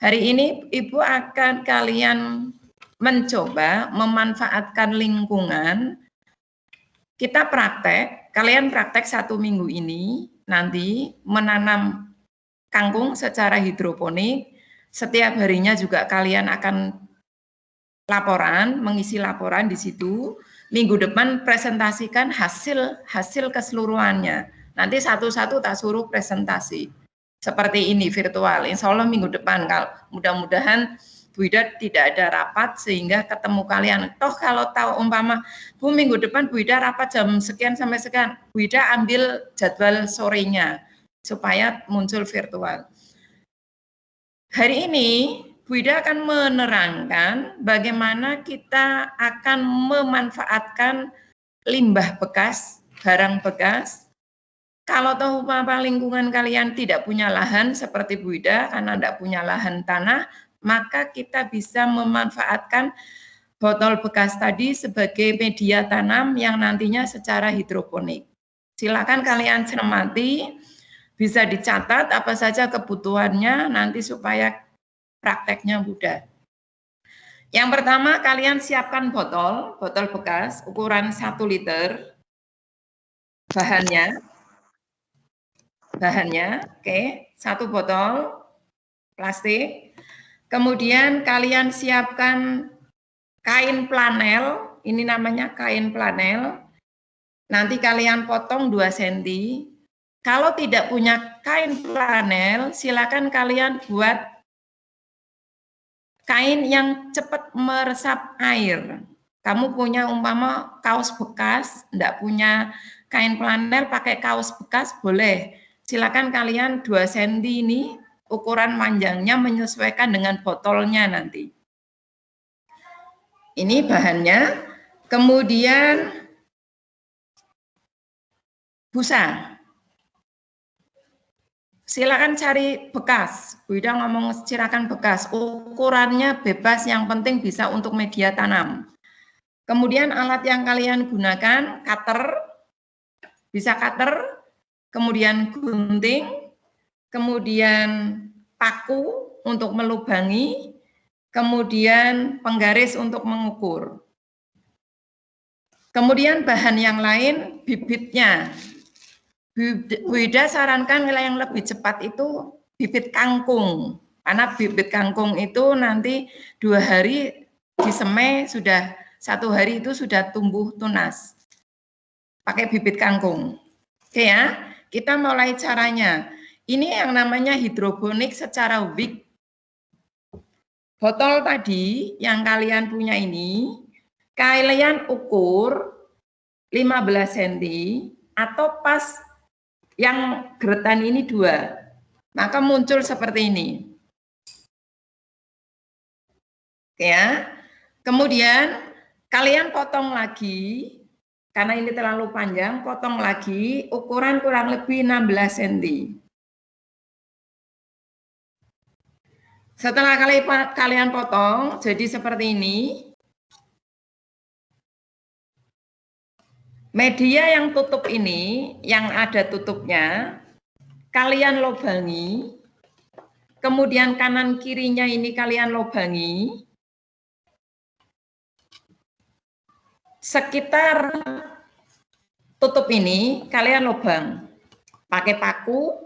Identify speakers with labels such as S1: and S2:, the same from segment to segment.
S1: Hari ini Ibu akan kalian mencoba memanfaatkan lingkungan. Kita praktek, kalian praktek 1 minggu ini, nanti menanam kangkung secara hidroponik. Setiap harinya juga kalian akan laporan, mengisi laporan di situ. Minggu depan presentasikan hasil keseluruhannya. Nanti satu-satu tak suruh presentasi. Seperti ini virtual. Insya Allah minggu depan, kalau mudah-mudahan Bu Ida tidak ada rapat sehingga ketemu kalian. Toh kalau tahu umpama Bu minggu depan Bu Ida rapat jam sekian sampai sekian, Bu Ida ambil jadwal sorenya supaya muncul virtual. Hari ini Bu Ida akan menerangkan bagaimana kita akan memanfaatkan limbah bekas, barang bekas. Kalau tahu umpama lingkungan kalian tidak punya lahan seperti Bu Ida, karena tidak punya lahan tanah, maka kita bisa memanfaatkan botol bekas tadi sebagai media tanam yang nantinya secara hidroponik. Silakan kalian cermati, bisa dicatat apa saja kebutuhannya nanti supaya prakteknya mudah. Yang pertama kalian siapkan botol bekas ukuran 1 liter. Bahannya, oke, 1 botol plastik. Kemudian kalian siapkan kain flanel, ini namanya kain flanel. Nanti kalian potong 2 cm. Kalau tidak punya kain flanel, silakan kalian buat kain yang cepat meresap air. Kamu punya umpama kaos bekas, enggak punya kain flanel, pakai kaos bekas boleh. Silakan kalian 2 cm ini ukuran panjangnya menyesuaikan dengan botolnya nanti. Ini bahannya. Kemudian busa. Silakan cari bekas. Bu Ida ngomong silakan bekas. Ukurannya bebas, yang penting bisa untuk media tanam. Kemudian alat yang kalian gunakan, cutter, bisa cutter, kemudian gunting, kemudian paku untuk melubangi, kemudian penggaris untuk mengukur. Kemudian bahan yang lain, bibitnya. Bu Ida sarankan yang lebih cepat itu bibit kangkung. Karena bibit kangkung itu nanti 2 hari disemai, sudah 1 hari itu sudah tumbuh tunas. Pakai bibit kangkung. Oke ya, kita mulai caranya. Ini yang namanya hidroponik secara weak. Botol tadi yang kalian punya ini, kalian ukur 15 cm atau pas yang geretan ini 2, maka muncul seperti ini. Oke ya. Kemudian kalian potong lagi, karena ini terlalu panjang, potong lagi ukuran kurang lebih 16 cm. Setelah kalian potong jadi seperti ini, media yang tutup ini, yang ada tutupnya, kalian lobangi, kemudian kanan kirinya ini kalian lobangi, sekitar tutup ini kalian lubang, pakai paku,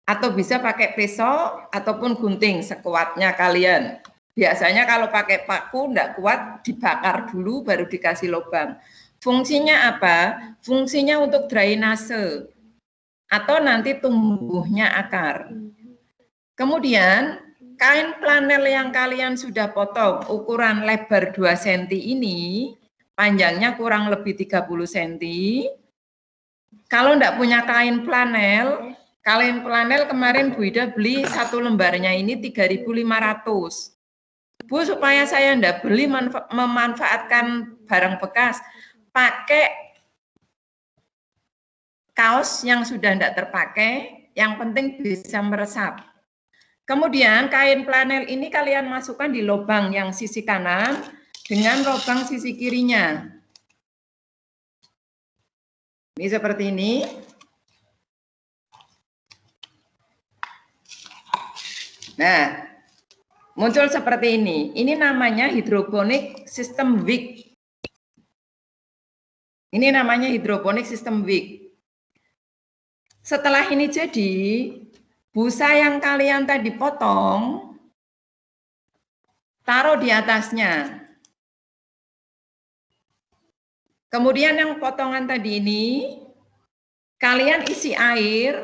S1: atau bisa pakai pisau, ataupun gunting sekuatnya kalian. Biasanya kalau pakai paku enggak kuat, dibakar dulu baru dikasih lubang. Fungsinya apa? Fungsinya untuk drainase atau nanti tumbuhnya akar. Kemudian kain flanel yang kalian sudah potong ukuran lebar 2 cm ini, panjangnya kurang lebih 30 cm. Kalau enggak punya kain flanel kemarin Bu Ida beli 1 lembarnya ini 3.500. Bu, supaya saya enggak beli memanfaatkan barang bekas, pakai kaos yang sudah enggak terpakai, yang penting bisa meresap. Kemudian kain flanel ini kalian masukkan di lubang yang sisi kanan dengan lubang sisi kirinya. Ini seperti ini. Nah, Muncul seperti ini. Ini namanya hidroponik sistem wick. Ini namanya hidroponik sistem wick. Setelah ini jadi, busa yang kalian tadi potong, taruh di atasnya. Kemudian yang potongan tadi ini, kalian isi air,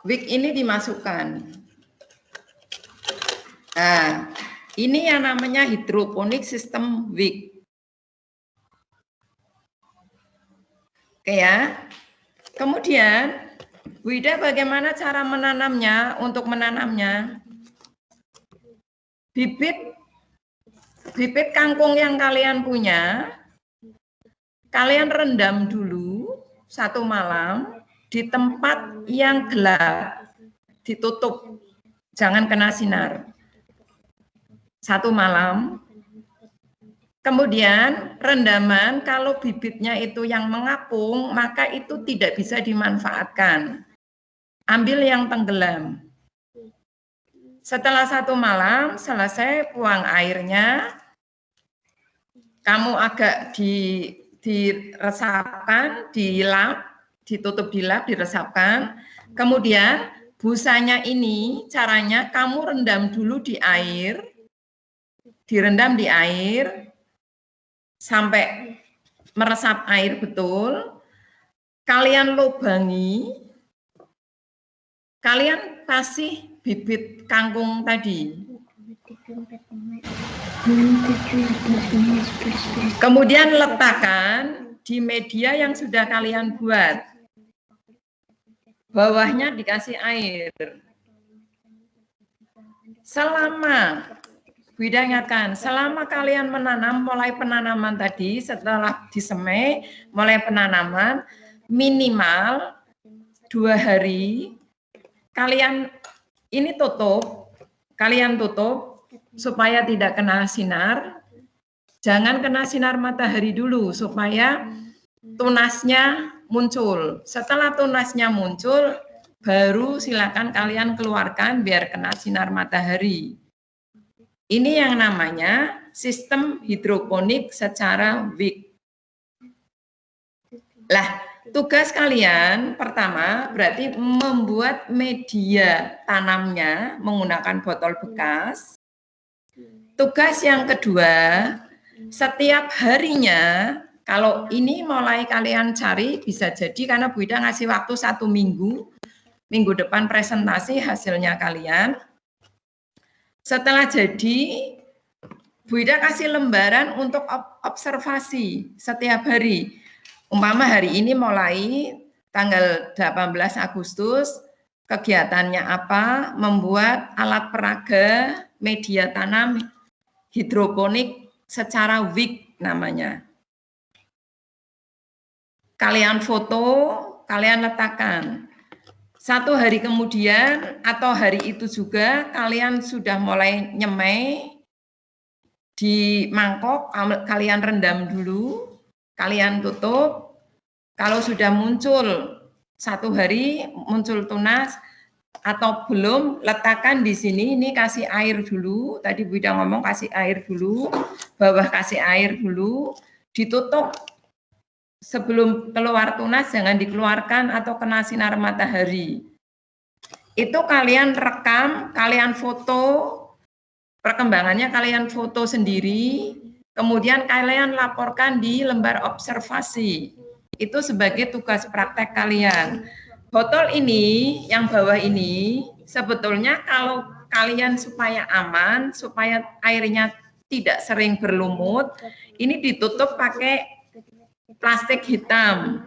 S1: wick ini dimasukkan. Nah, ini yang namanya hidroponik sistem wick. Oke ya. Kemudian, Bu Ida bagaimana cara menanamnya? Untuk menanamnya, bibit kangkung yang kalian punya, kalian rendam dulu 1 malam di tempat yang gelap, ditutup, jangan kena sinar. 1 malam. Kemudian rendaman kalau bibitnya itu yang mengapung, maka itu tidak bisa dimanfaatkan. Ambil yang tenggelam. Setelah 1 malam selesai buang airnya, kamu agak diresapkan, dilap, ditutup dilap, diresapkan. Kemudian busanya ini caranya kamu rendam dulu di air, direndam di air, sampai meresap air betul, kalian lubangi, kalian kasih bibit kangkung tadi. Kemudian letakkan di media yang sudah kalian buat. Bawahnya dikasih air. Selama Bu Ida ingatkan, selama kalian menanam, mulai penanaman tadi, setelah disemai, mulai penanaman, minimal 2 hari, kalian ini tutup, kalian tutup, supaya tidak kena sinar, jangan kena sinar matahari dulu, supaya tunasnya muncul. Setelah tunasnya muncul, baru silakan kalian keluarkan biar kena sinar matahari. Ini yang namanya sistem hidroponik secara wick. Lah, tugas kalian pertama berarti membuat media tanamnya menggunakan botol bekas. Tugas yang kedua, setiap harinya, kalau ini mulai kalian cari, bisa jadi karena Bu Ida ngasih waktu 1 minggu, minggu depan presentasi hasilnya kalian. Setelah jadi, Bu Ida kasih lembaran untuk observasi setiap hari. Umpama hari ini mulai tanggal 18 Agustus, kegiatannya apa? Membuat alat peraga media tanam hidroponik secara wick namanya. Kalian foto, kalian letakkan. 1 hari kemudian atau hari itu juga kalian sudah mulai nyemai di mangkok, kalian rendam dulu, kalian tutup. Kalau sudah muncul 1 hari muncul tunas atau belum, letakkan di sini, ini kasih air dulu. Tadi Bu Ida ngomong kasih air dulu, bawah kasih air dulu, ditutup. Sebelum keluar tunas jangan dikeluarkan atau kena sinar matahari. Itu kalian rekam, kalian foto, perkembangannya kalian foto sendiri, kemudian kalian laporkan di lembar observasi. Itu sebagai tugas praktek kalian. Botol ini, yang bawah ini, sebetulnya kalau kalian supaya aman, supaya airnya tidak sering berlumut, ini ditutup pakai plastik hitam.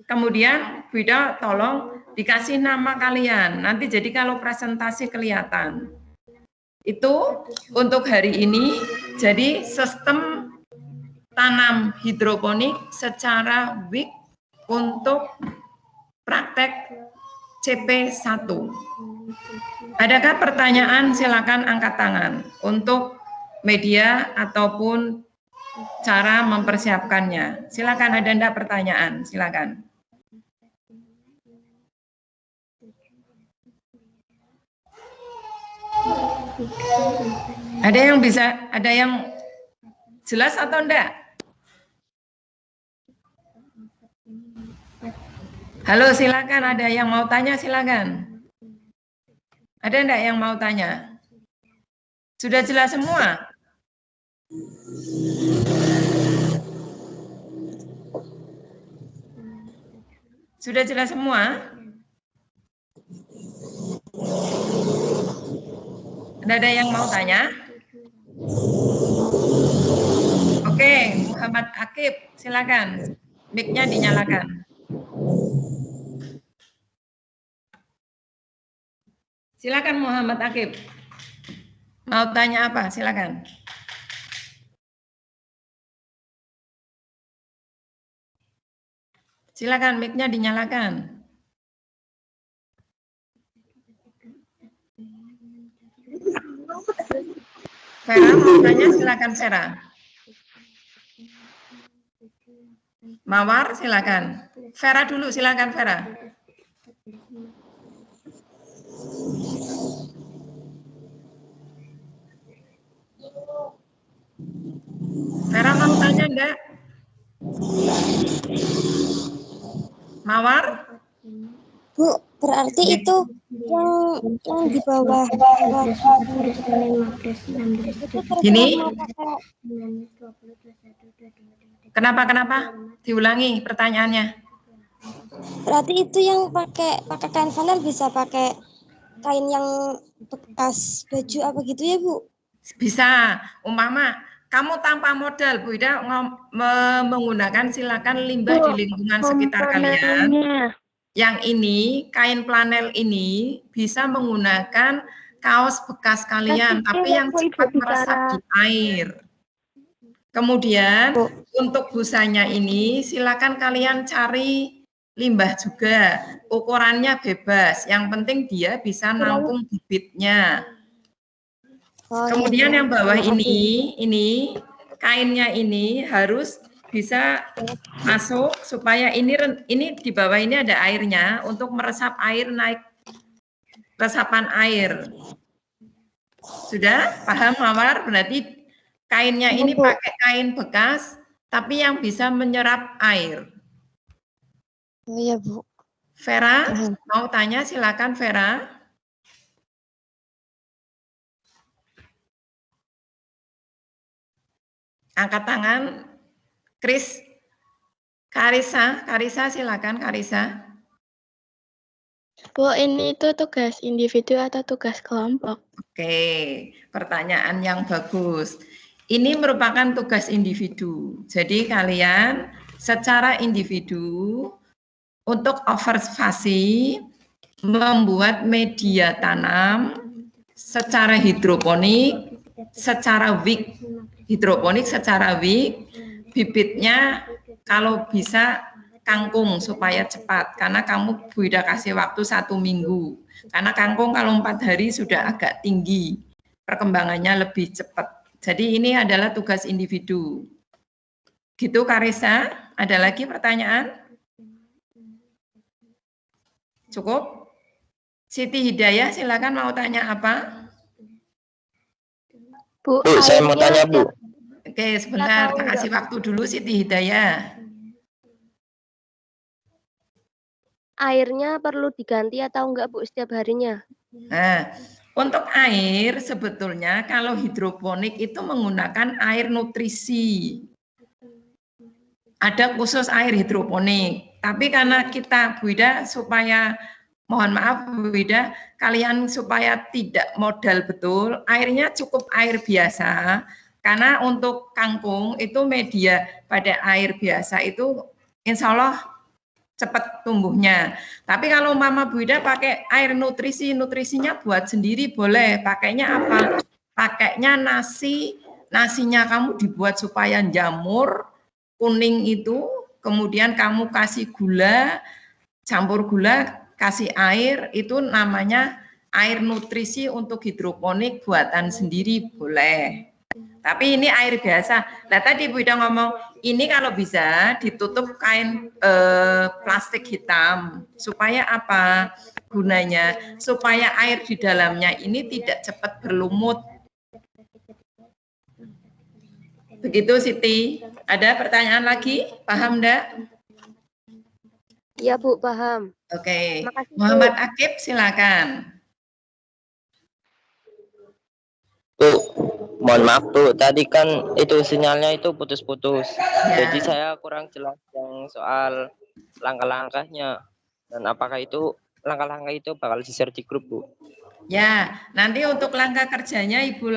S1: Kemudian Bu Ida tolong dikasih nama kalian. Nanti jadi kalau presentasi kelihatan. Itu untuk hari ini. Jadi sistem tanam hidroponik secara wick untuk praktek CP1. Adakah pertanyaan? Silakan angkat tangan untuk media ataupun cara mempersiapkannya. Silakan, ada enggak pertanyaan? Silakan. Ada yang bisa, ada yang jelas atau enggak? Halo, silakan. Ada yang mau tanya, silakan. Ada enggak yang mau tanya? Sudah jelas semua? Sudah jelas semua? Ada yang mau tanya? Oke, Muhammad Akib, silakan. Mic-nya dinyalakan. Silakan Muhammad Akib. Mau tanya apa? Silakan. Silakan, mic-nya dinyalakan. Vera mau tanya, silakan Vera. Mawar, silakan. Vera dulu, silakan Vera. Vera mau tanya enggak? Mawar?
S2: Bu, berarti itu yang di bawah
S1: Ini? Kenapa? Diulangi pertanyaannya.
S2: Berarti itu yang pakai kain flanel bisa pakai kain yang bekas baju apa gitu ya, Bu?
S1: Bisa. Umpama kamu tanpa modal, Bu Ida menggunakan silakan limbah di lingkungan sekitar kalian. Yang ini, kain flanel ini bisa menggunakan kaos bekas kalian, tapi yang cepat meresap di air. Kemudian untuk busanya ini silakan kalian cari limbah juga, ukurannya bebas. Yang penting dia bisa nampung bibitnya. Kemudian yang bawah ini kainnya ini harus bisa masuk supaya ini di bawah ini ada airnya untuk meresap air, naik resapan air. Sudah paham Mawar? Berarti kainnya ini pakai kain bekas tapi yang bisa menyerap air.
S2: Oh iya, Bu.
S1: Vera mau tanya, silakan Vera. Angkat tangan. Kris. Karisa silakan Karisa.
S3: Bu, ini itu tugas individu atau tugas kelompok?
S1: Oke, pertanyaan yang bagus. Ini merupakan tugas individu. Jadi kalian secara individu untuk observasi membuat media tanam secara hidroponik, secara wick. Hidroponik secara wick, bibitnya kalau bisa kangkung supaya cepat, karena kamu Bu Ida kasih waktu 1 minggu. Karena kangkung kalau 4 hari sudah agak tinggi, perkembangannya lebih cepat. Jadi ini adalah tugas individu. Gitu Karisa, ada lagi pertanyaan? Cukup? Siti Hidayah silakan mau tanya apa?
S3: Bu,
S4: saya mau tanya, Bu.
S1: Oke, sebentar, kasih waktu dulu Siti Hidayah.
S3: Airnya perlu diganti atau enggak, Bu, setiap harinya?
S1: Nah, untuk air sebetulnya kalau hidroponik itu menggunakan air nutrisi. Ada khusus air hidroponik. Tapi karena kita Bu Ida supaya, mohon maaf Bu Ida, kalian supaya tidak modal betul, airnya cukup air biasa. Karena untuk kangkung itu media pada air biasa itu insya Allah cepat tumbuhnya. Tapi kalau Mama Bu Ida pakai air nutrisinya buat sendiri boleh. Pakainya apa? Pakainya nasinya kamu dibuat supaya jamur kuning itu, kemudian kamu kasih gula, campur gula, kasih air, itu namanya air nutrisi untuk hidroponik buatan sendiri boleh. Tapi ini air biasa. Nah tadi Bu Ida ngomong, ini kalau bisa ditutup kain plastik hitam. Supaya apa? gunanya supaya air di dalamnya ini tidak cepat berlumut. Begitu Siti. Ada pertanyaan lagi? Paham enggak?
S4: Iya Bu, paham.
S1: Oke.
S4: Makasih, Bu.
S1: Muhammad Akib silakan.
S5: Bu, mohon maaf Bu, tadi kan itu sinyalnya itu putus-putus.
S1: Ya.
S5: Jadi saya kurang jelas yang soal langkah-langkahnya. Dan apakah itu langkah-langkah itu bakal di-share di grup, Bu?
S1: Ya, nanti untuk langkah kerjanya Ibu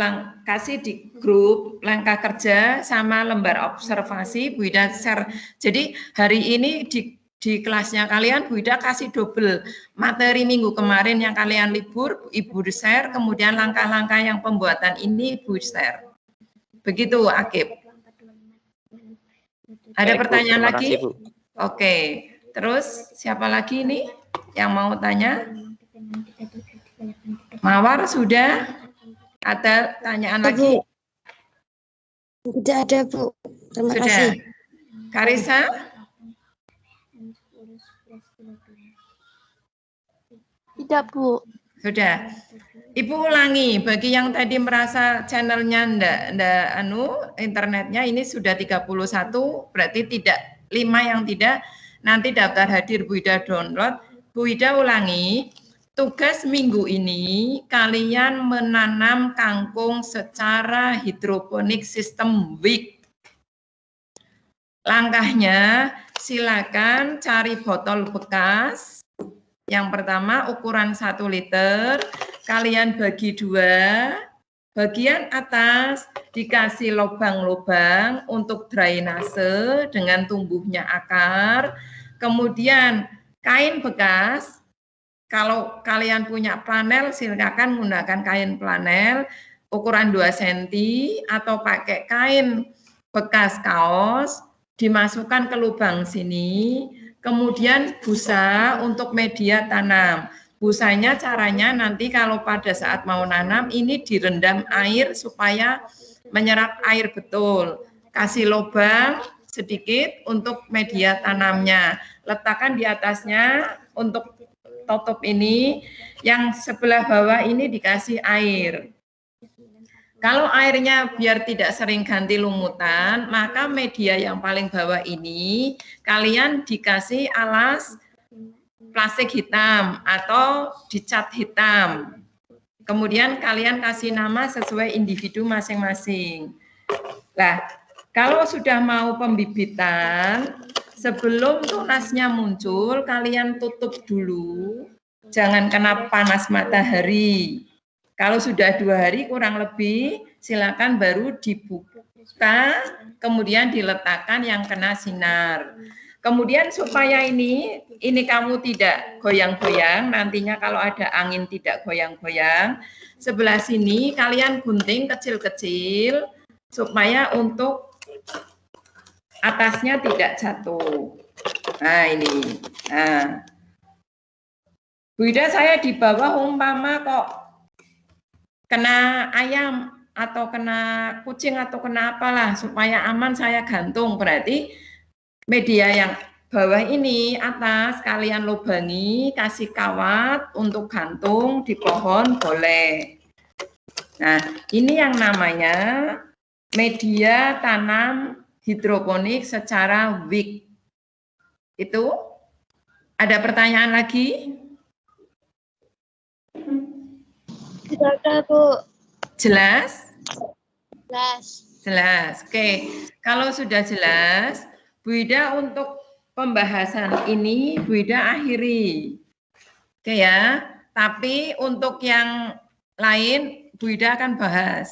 S1: kasih di grup langkah kerja sama lembar observasi Bu Ida share. Jadi hari ini di kelasnya kalian Bu Ida kasih double materi minggu kemarin yang kalian libur Ibu share, kemudian langkah-langkah yang pembuatan ini Ibu share. Begitu Akib. Ada pertanyaan lagi?
S5: Kasih, Bu.
S1: Oke, terus siapa lagi ini yang mau tanya? Mawar sudah? Ada tanyaan lagi?
S2: Tidak ada, Bu. Terima
S1: Sudah.
S2: kasih.
S1: Karisa?
S3: Tidak, Bu.
S1: Sudah. Ibu ulangi, bagi yang tadi merasa channelnya ndak internetnya ini sudah 31, berarti tidak 5 yang tidak, nanti daftar hadir Bu Ida download. Bu Ida ulangi, tugas minggu ini kalian menanam kangkung secara hidroponik sistem WIC. Langkahnya silakan cari botol bekas. Yang pertama ukuran 1 liter, kalian bagi 2, bagian atas dikasih lubang-lubang untuk drainase dengan tumbuhnya akar, kemudian kain bekas, kalau kalian punya flanel silakan menggunakan kain flanel ukuran 2 cm atau pakai kain bekas kaos, dimasukkan ke lubang sini, kemudian busa untuk media tanam. Busanya caranya nanti kalau pada saat mau nanam ini direndam air supaya menyerap air betul. Kasih lubang sedikit untuk media tanamnya. Letakkan di atasnya untuk tutup ini, yang sebelah bawah ini dikasih air. Kalau airnya biar tidak sering ganti lumutan, maka media yang paling bawah ini kalian dikasih alas plastik hitam atau dicat hitam. Kemudian kalian kasih nama sesuai individu masing-masing. Nah, kalau sudah mau pembibitan, sebelum tunasnya muncul, kalian tutup dulu, jangan kena panas matahari. Kalau sudah 2 hari kurang lebih, silakan baru dibuka, kemudian diletakkan yang kena sinar. Kemudian supaya ini kamu tidak goyang-goyang, nantinya kalau ada angin tidak goyang-goyang, sebelah sini kalian gunting kecil-kecil, supaya untuk atasnya tidak jatuh. Nah ini, nah. Bu Ida, saya di bawah umpama kok kena ayam atau kena kucing atau kena apalah supaya aman saya gantung, berarti media yang bawah ini atas kalian lubangi, kasih kawat untuk gantung di pohon boleh. Nah ini yang namanya media tanam hidroponik secara WIC. Itu ada pertanyaan lagi?
S4: Sudah, Bu.
S1: Jelas?
S4: Jelas.
S1: Jelas. Oke, kalau sudah jelas, Bu Ida untuk pembahasan ini Bu Ida akhiri. Oke ya, tapi untuk yang lain Bu Ida akan bahas.